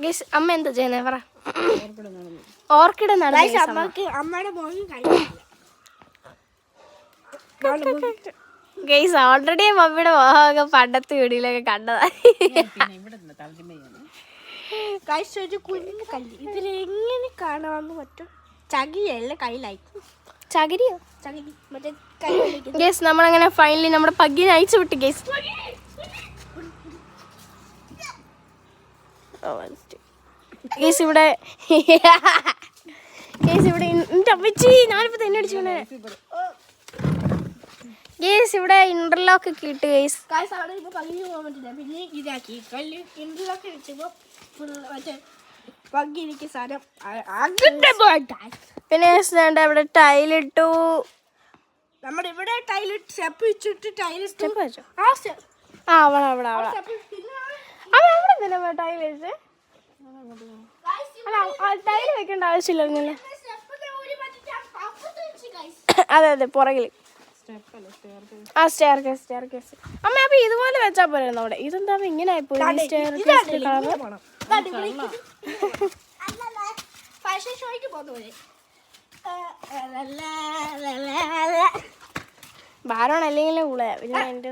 Guys അമ്മ എന്താ ചെയ്യുന്നത് പറ. ഓർക്കിഡ് ഗൈസ് ഓൾറെഡി മമ്മിയുടെ മോഹമൊക്കെ പണ്ടത്തെ വീഡിയോയിലൊക്കെ കണ്ടതാ. ഒരു കുഞ്ഞു കല്ല് ഇതിലെങ്ങനെ കാണാമെന്ന് പറ്റും. ചകിരിയല്ല കയ്യിലായി. ചകിരിയോ? ചകിരി മറ്റേ കയ്യിൽ. ഗൈസ് നമ്മളങ്ങനെ ഫൈനലി നമ്മുടെ പഗ്ഗിനെ അയച്ചു വിട്ടു ഗൈസ്. ഗൈസ് ഇവിടെ ഞാനിപ്പോ തന്നെ അടിച്ചു. ഗൈസ് ഇവിടെ ഇന്റർലോക്ക് ഒക്കെ ഇട്ട് ഗൈസ്. പിന്നെ ഇതാക്കി ഇന്റർലോക്ക് വെച്ചപ്പോ പഗ്ഗിരിക്ക് സാധനം. പിന്നെ ഇവിടെ ടൈലിട്ടു. നമ്മുടെ ഇവിടെ ടൈലിട്ട് സ്റ്റെപ്പ് വെച്ചിട്ട് ടൈലിട്ട് ടൈല് വെക്കേണ്ട ആവശ്യമില്ല. അതെ അതെ പുറകില് സ്റ്റെയർ കേസ്. അമ്മ അപ്പൊ ഇതുപോലെ വെച്ചാ പോരായിരുന്നു അവിടെ. ഇതെന്താ ഇങ്ങനെ ആയിപ്പോയി? ഫാഷൻ ഷോയ്ക്ക് പോകുന്ന ഭാരമാണ് അല്ലെങ്കിൽ ഉള്ള പിന്നെ എൻ്റെ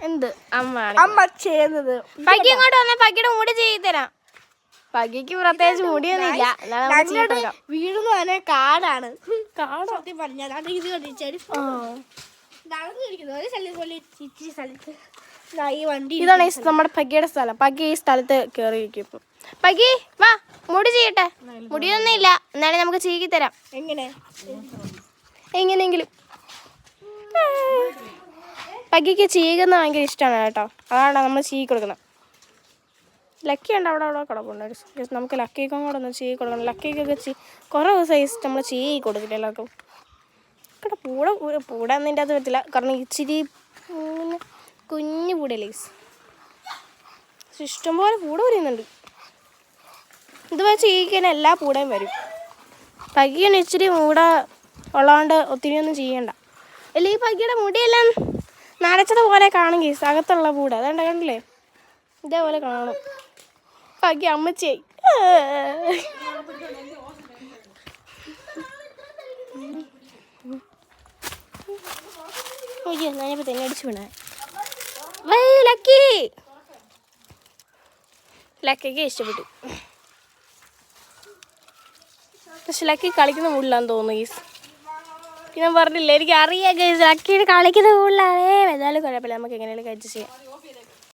എന്ത് അമ്മ ചെയ്യുന്നത്. പഗ്ഗി ഇങ്ങോട്ട് വന്നേ, പഗ്ഗിയുടെ മുടി ചെയ്ത് തരാം. പഗ്ഗിക്ക് പ്രത്യേകിച്ച് മുടിയൊന്നുമില്ല. വീടുന്ന് തന്നെ കാടാണ്. സത്യം പറഞ്ഞാൽ ഇത് കണ്ടിച്ചാലും ഈ വണ്ടി. ഇതാണ് നമ്മുടെ പഗ്ഗിയുടെ സ്ഥലം. പഗ്ഗി ഈ സ്ഥലത്ത് കയറിയിരിക്കും. ഇപ്പം പഗ്ഗി വാ, മുടി ചെയ്യട്ടെ. മുടിയൊന്നും ഇല്ല, എന്നാലും നമുക്ക് ചീകി തരാം. എങ്ങനെയെങ്കിലും. പഗ്ഗിക്ക് ചീകുന്ന ഭയങ്കര ഇഷ്ടമാണ് കേട്ടോ. അതാണ് നമ്മൾ ചീകി കൊടുക്കുന്നത്. ലക്കി ഉണ്ട് അവിടെ കിടപ്പുണ്ട്. നമുക്ക് ലക്കിക്കും കൂടെ ഒന്ന് ചീകി കൊടുക്കണം. ലക്കിക്കൊക്കെ കുറേ ദിവസം നമ്മൾ ചീകി കൊടുക്കില്ല എല്ലാവർക്കും. ഇവിടെ പൂട ഒന്നിൻ്റെ അത് പറ്റില്ല, കാരണം ഇച്ചിരി കുഞ്ഞു പൂടല്ലേ. ഇഷ്ടംപോലെ പൂട വരുന്നുണ്ട്. ഇത് വെച്ച് ചീകിക്കാൻ എല്ലാ പൂടയും വരും. പഗ്ഗിയാണ് ഇച്ചിരി മൂട ഉള്ളതുകൊണ്ട് ഒത്തിരി ഒന്നും ചെയ്യണ്ട. അല്ല ഈ പഗ്ഗിയുടെ മുടിയെല്ലാം നരച്ചതുപോലെ കാണും കേസ് അകത്തുള്ള പൂട. അതുകൊണ്ട് കണ്ടില്ലേ, ഇതേപോലെ കാണും. പഗ്ഗി അമ്മച്ചായി. ഞാനിപ്പോൾ തന്നെ അടിച്ചു വീണേ. ലക്കിക്ക് ഇഷ്ടപ്പെട്ടു. പക്ഷെ ലക്കി കളിക്കുന്ന കൂടുതലാന്ന് തോന്നുന്നു ഗീസ്. ഞാൻ പറഞ്ഞില്ലേ, എനിക്ക് അറിയാം ഗീസ് ലക്കി കളിക്കുന്ന കൂടുതലാണേ. ഏതായാലും കുഴപ്പമില്ല, നമുക്ക് എങ്ങനെയാലും കഴിച്ച് ചെയ്യാം.